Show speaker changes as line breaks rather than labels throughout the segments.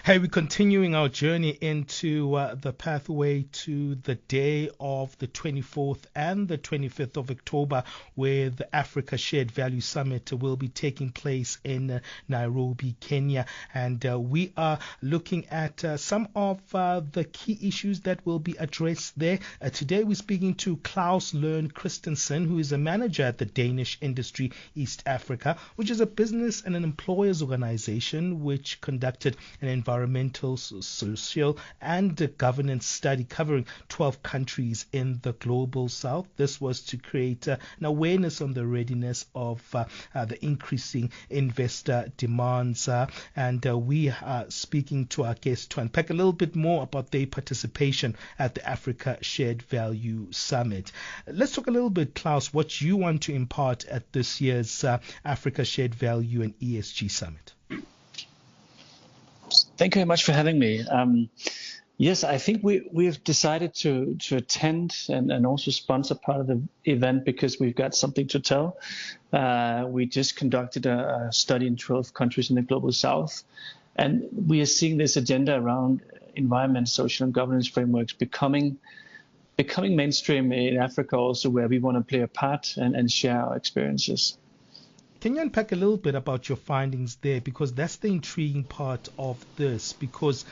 Hey, we're continuing our journey into the pathway to the day of the 24th and the 25th of October, where the Africa Shared Value Summit will be taking place in Nairobi, Kenya. And we are looking at some of the key issues that will be addressed there. Today, we're speaking to Klaus Lern Christensen, who is a manager at the Danish Industry East Africa, which is a business and an employers organization which conducted an environmental, social, and governance study covering 12 countries in the global south. This was to create an awareness on the readiness of the increasing investor demands. And we are speaking to our guests to unpack a little bit more about their participation at the Africa Shared Value Summit. Let's talk a little bit, Klaus, what you want to impart at this year's Africa Shared Value and ESG Summit.
Thank you very much for having me. Yes, I think we've decided to attend and also sponsor part of the event because we've got something to tell. We just conducted a study in 12 countries in the global south, and we are seeing this agenda around environment, social, and governance frameworks becoming mainstream in Africa also, where we want to play a part and share our experiences.
Can you unpack a little bit about your findings there? Because that's the intriguing part of this, because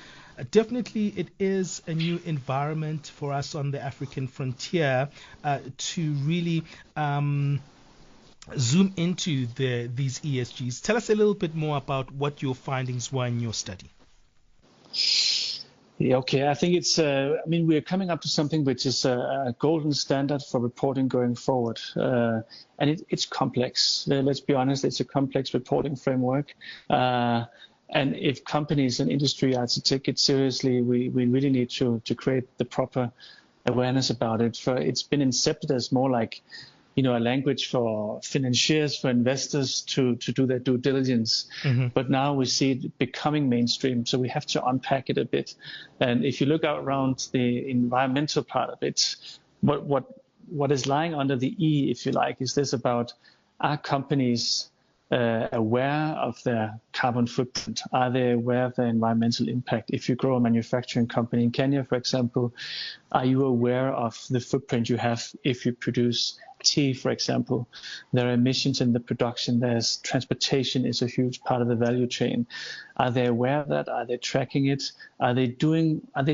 definitely it is a new environment for us on the African frontier to really zoom into these ESGs. Tell us a little bit more about what your findings were in your study.
Yeah, okay. I think it's, we're coming up to something which is a golden standard for reporting going forward. And it's complex. Let's be honest, it's a complex reporting framework. And if companies and industry are to take it seriously, we really need to create the proper awareness about it. It's been incepted as more like, a language for financiers, for investors to do their due diligence. Mm-hmm. But now we see it becoming mainstream, so we have to unpack it a bit. And if you look out around the environmental part of it, what is lying under the E, if you like, is this about, are companies aware of their carbon footprint? Are they aware of their environmental impact? If you grow a manufacturing company in Kenya, for example, are you aware of the footprint you have if you produce tea, for example? There are emissions in the production. There's transportation is a huge part of the value chain. Are they aware of that? Are they tracking it? Are they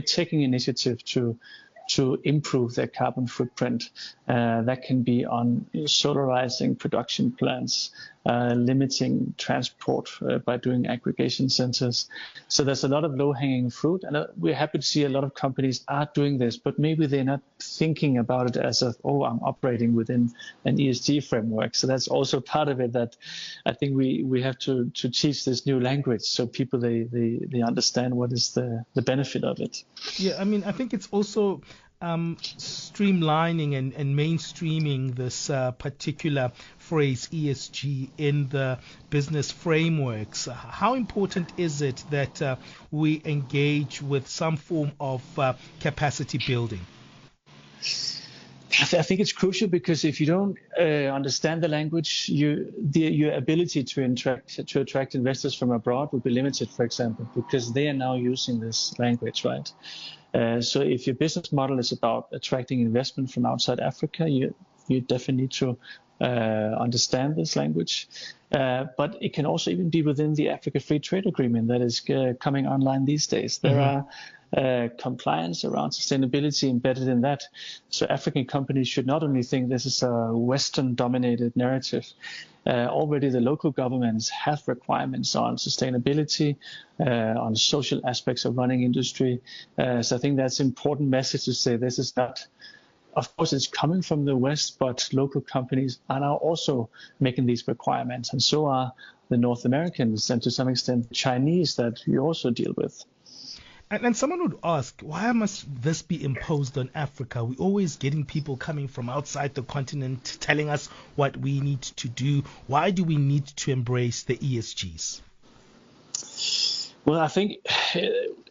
taking initiative to improve their carbon footprint? That can be on solarizing production plants, limiting transport by doing aggregation centers. So there's a lot of low-hanging fruit, and we're happy to see a lot of companies are doing this, but maybe they're not thinking about it as I'm operating within an ESG framework. So that's also part of it that I think we have to teach this new language so people they understand what is the benefit of it.
Yeah, I think it's also streamlining and mainstreaming this particular phrase ESG in the business frameworks. How important is it that we engage with some form of capacity building?
I think it's crucial because if you don't understand the language, your ability to attract investors from abroad will be limited, for example, because they are now using this language, right? So if your business model is about attracting investment from outside Africa, you definitely need to understand this language. But it can also even be within the Africa Free Trade Agreement that is coming online these days. There are compliance around sustainability embedded in that. So African companies should not only think this is a Western-dominated narrative. Already the local governments have requirements on sustainability, on social aspects of running industry. So I think that's an important message to say this is not, of course it's coming from the West, but local companies are now also making these requirements. And so are the North Americans and to some extent the Chinese that we also deal with.
And someone would ask, why must this be imposed on Africa? We're always getting people coming from outside the continent telling us what we need to do. Why do we need to embrace the ESGs?
Well, I think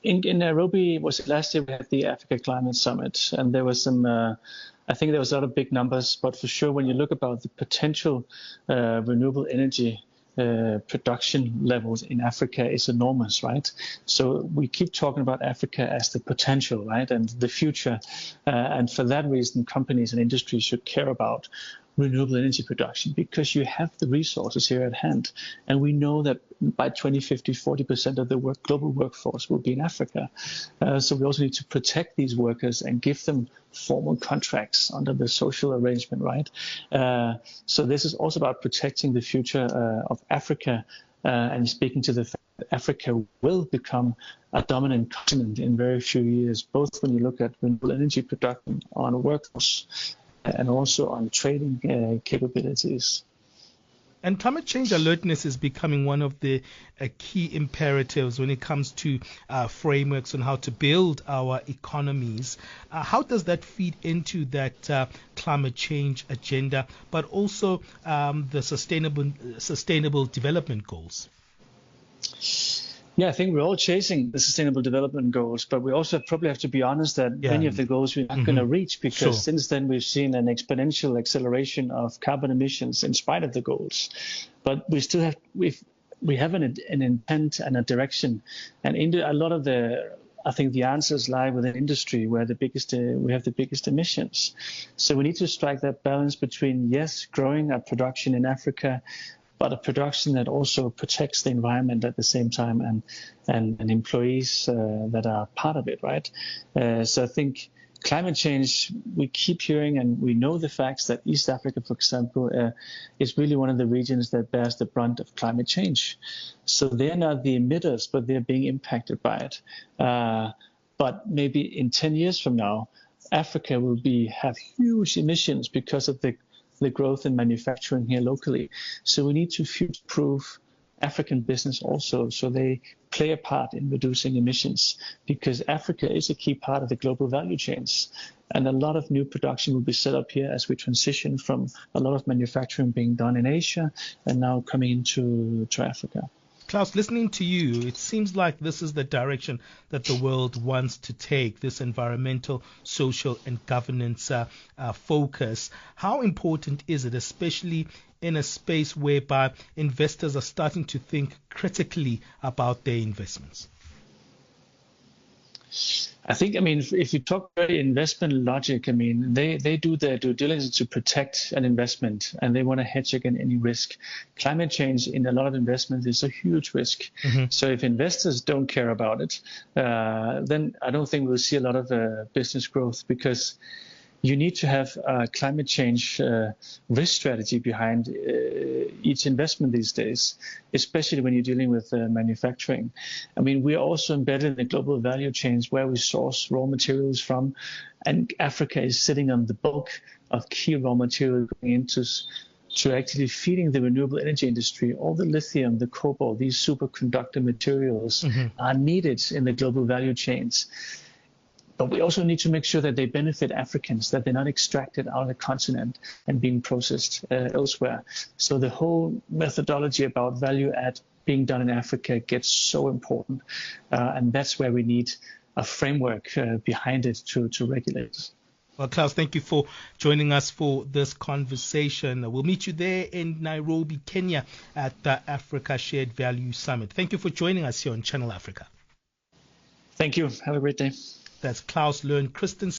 in Nairobi, was it last year, we had the Africa Climate Summit, and there was some, I think there was a lot of big numbers, but for sure, when you look about the potential renewable energy production levels in Africa is enormous, right? So we keep talking about Africa as the potential, right, and the future. And for that reason, companies and industries should care about renewable energy production because you have the resources here at hand. And we know that by 2050, 40% of the global workforce will be in Africa. So we also need to protect these workers and give them formal contracts under the social arrangement, right? So this is also about protecting the future of Africa and speaking to the fact that Africa will become a dominant continent in very few years, both when you look at renewable energy production on a workforce and also on trading capabilities.
And climate change alertness is becoming one of the key imperatives when it comes to frameworks on how to build our economies. How does that feed into that climate change agenda, but also the sustainable development goals?
Yeah, I think we're all chasing the sustainable development goals, but we also probably have to be honest that many of the goals we're not going to reach because since then we've seen an exponential acceleration of carbon emissions in spite of the goals. But we still have we have an intent and a direction, and a lot of I think the answers lie within industry where we have the biggest emissions. So we need to strike that balance between, yes, growing our production in Africa, but a production that also protects the environment at the same time and employees that are part of it, right? So I think climate change, we keep hearing and we know the facts that East Africa, for example, is really one of the regions that bears the brunt of climate change. So they're not the emitters, but they're being impacted by it. But maybe in 10 years from now, Africa will have huge emissions because of the growth in manufacturing here locally. So we need to future-proof African business also, so they play a part in reducing emissions, because Africa is a key part of the global value chains. And a lot of new production will be set up here as we transition from a lot of manufacturing being done in Asia and now coming into Africa.
Klaus, listening to you, it seems like this is the direction that the world wants to take, this environmental, social, and governance focus. How important is it, especially in a space whereby investors are starting to think critically about their investments?
I think, if you talk about investment logic, they do their due diligence to protect an investment and they want to hedge against any risk. Climate change in a lot of investments is a huge risk. So if investors don't care about it, then I don't think we'll see a lot of business growth, because you need to have a climate change risk strategy behind each investment these days, especially when you're dealing with manufacturing. We are also embedded in the global value chains where we source raw materials from, and Africa is sitting on the bulk of key raw material going into actually feeding the renewable energy industry. All the lithium, the cobalt, these superconductor materials are needed in the global value chains. But we also need to make sure that they benefit Africans, that they're not extracted out of the continent and being processed elsewhere. So the whole methodology about value add being done in Africa gets so important. And that's where we need a framework behind it to regulate.
Well, Klaus, thank you for joining us for this conversation. We'll meet you there in Nairobi, Kenya at the Africa Shared Value Summit. Thank you for joining us here on Channel Africa.
Thank you. Have a great day.
That's Klaus Christensen.